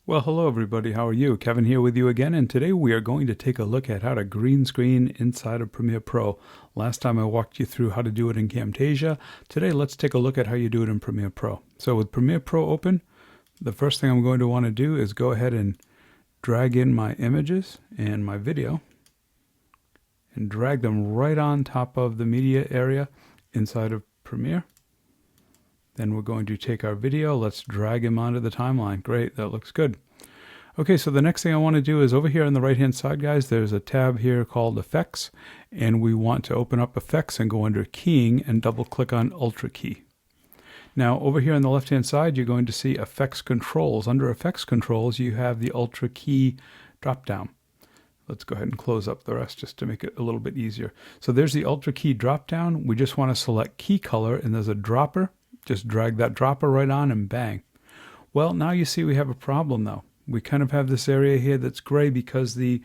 Well, hello everybody. How are you? Kevin here with you again, and today we are going to take a look at how to green screen inside of Premiere Pro. Last time I walked you through how to do it in Camtasia. Today let's take a look at how you do it in Premiere Pro. So with Premiere Pro open, the first thing I'm going to want to do is go ahead and drag in my images and my video and drag them right on top of the media area inside of Premiere. Then we're going to take our video, let's drag him onto the timeline. Great, that looks good. Okay, so the next thing I want to do is over here on the right hand side, guys, there's a tab here called Effects, and we want to open up Effects and go under Keying and double click on Ultra Key. Now over here on the left hand side, you're going to see Effects Controls. Under Effects Controls, you have the Ultra Key drop down. Let's go ahead and close up the rest just to make it a little bit easier. So there's the Ultra Key drop down. We just want to select Key Color, and there's a dropper. Just drag that dropper right on and bang. Well, now you see we have a problem though. We kind of have this area here that's gray because the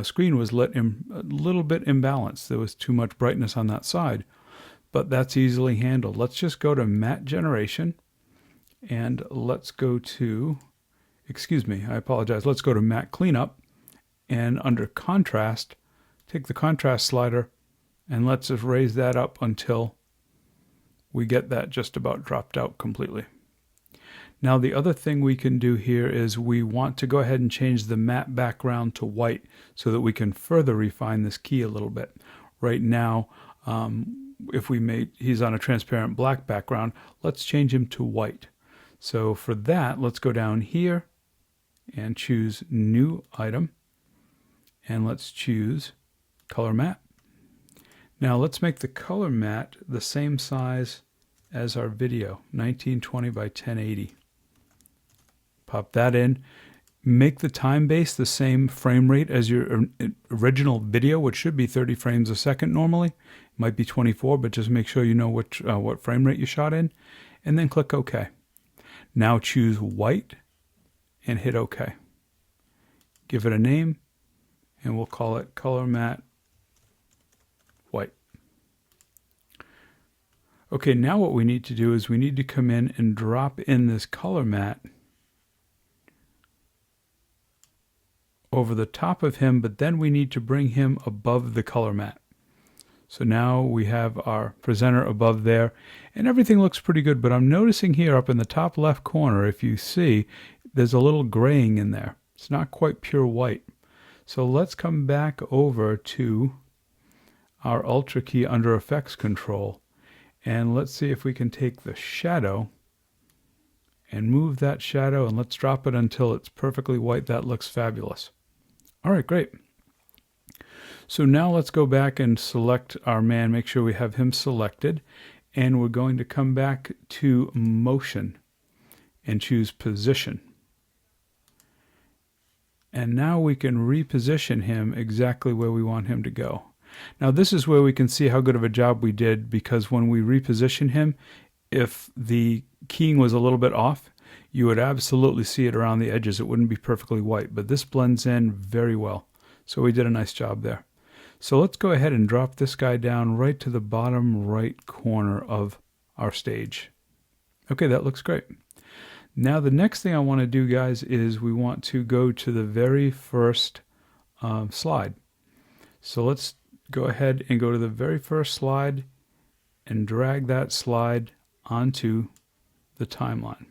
screen was lit in a little bit imbalanced. There was too much brightness on that side, but that's easily handled. Let's just go to Matte Generation and let's go to, I apologize. Let's go to Matte Cleanup, and under Contrast, take the contrast slider and let's just raise that up until we get that just about dropped out completely. Now the other thing we can do here is we want to go ahead and change the matte background to white so that we can further refine this key a little bit. Right now, if he's on a transparent black background, let's change him to white. So for that, let's go down here and choose New Item, and let's choose Color Matte. Now let's make the color matte the same size as our video, 1920 by 1080. Pop that in. Make the time base the same frame rate as your original video, which should be 30 frames a second normally. It might be 24, but just make sure you know what frame rate you shot in, and then click OK. Now choose white and hit OK. Give it a name, and we'll call it Color Matte White. Okay, now what we need to do is we need to come in and drop in this color matte over the top of him, but then we need to bring him above the color matte. So now we have our presenter above there, and everything looks pretty good, but I'm noticing here up in the top left corner, if you see, there's a little graying in there. It's not quite pure white. So let's come back over to our Ultra Key under Effects Control, and let's see if we can take the shadow and move that shadow, and let's drop it until it's perfectly white. That looks fabulous. All right, great. So now let's go back and select our man, make sure we have him selected, and we're going to come back to Motion and choose Position. And now we can reposition him exactly where we want him to go. Now this is where we can see how good of a job we did, because when we reposition him, if the keying was a little bit off, you would absolutely see it around the edges. It wouldn't be perfectly white, but this blends in very well. So we did a nice job there. So let's go ahead and drop this guy down right to the bottom right corner of our stage. Okay, that looks great. Now the next thing I want to do, guys, is we want to go to the very first slide. So let's go ahead and go to the very first slide and drag that slide onto the timeline.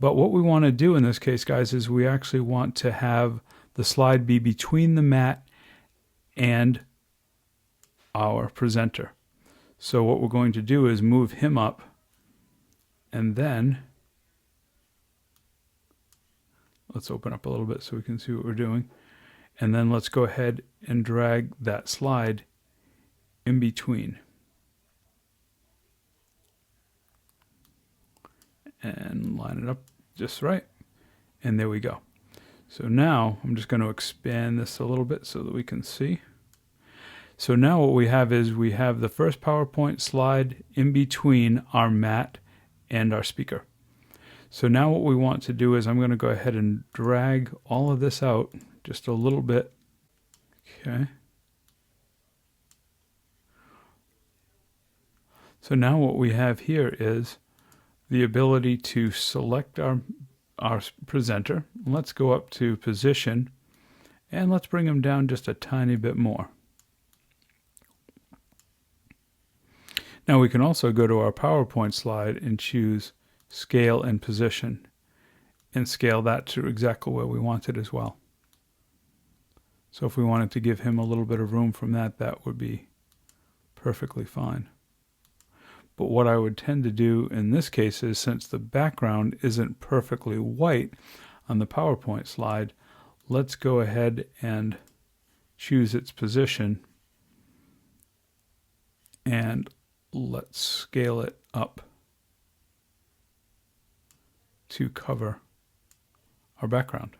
But what we want to do in this case, guys, is we actually want to have the slide be between the matte and our presenter. So what we're going to do is move him up, and then let's open up a little bit so we can see what we're doing. And then let's go ahead and drag that slide in between. And line it up just right. And there we go. So now I'm just going to expand this a little bit so that we can see. So now what we have is we have the first PowerPoint slide in between our matte and our speaker. So now what we want to do is I'm going to go ahead and drag all of this out just a little bit. Okay. So now what we have here is the ability to select our our presenter. Let's go up to position and let's bring him down just a tiny bit more. Now we can also go to our PowerPoint slide and choose scale and position and scale that to exactly where we want it as well. So if we wanted to give him a little bit of room from that, that would be perfectly fine. But what I would tend to do in this case is, since the background isn't perfectly white on the PowerPoint slide, let's go ahead and choose its position and let's scale it up to cover our background.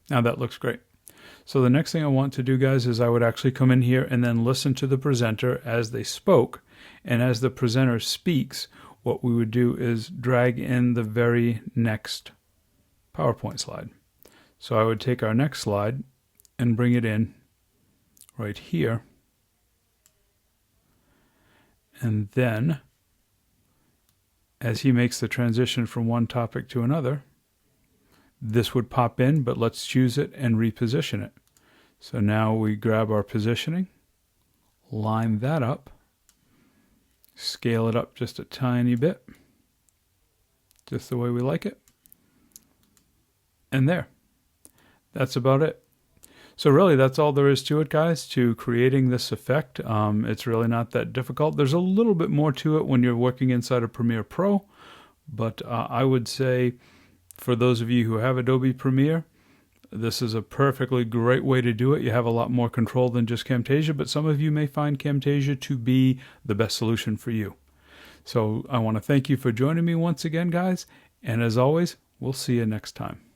Now that looks great. So the next thing I want to do, guys, is I would actually come in here and then listen to the presenter as they spoke. And as the presenter speaks, what we would do is drag in the very next PowerPoint slide. So I would take our next slide and bring it in right here. And then, as he makes the transition from one topic to another, this would pop in, but let's choose it and reposition it. So now we grab our positioning, line that up, scale it up just a tiny bit, just the way we like it. And there. That's about it. So really, that's all there is to it, guys, to creating this effect. It's really not that difficult. There's a little bit more to it when you're working inside of Premiere Pro, but I would say for those of you who have Adobe Premiere, this is a perfectly great way to do it. You have a lot more control than just Camtasia, but some of you may find Camtasia to be the best solution for you. So I want to thank you for joining me once again, guys, and as always, we'll see you next time.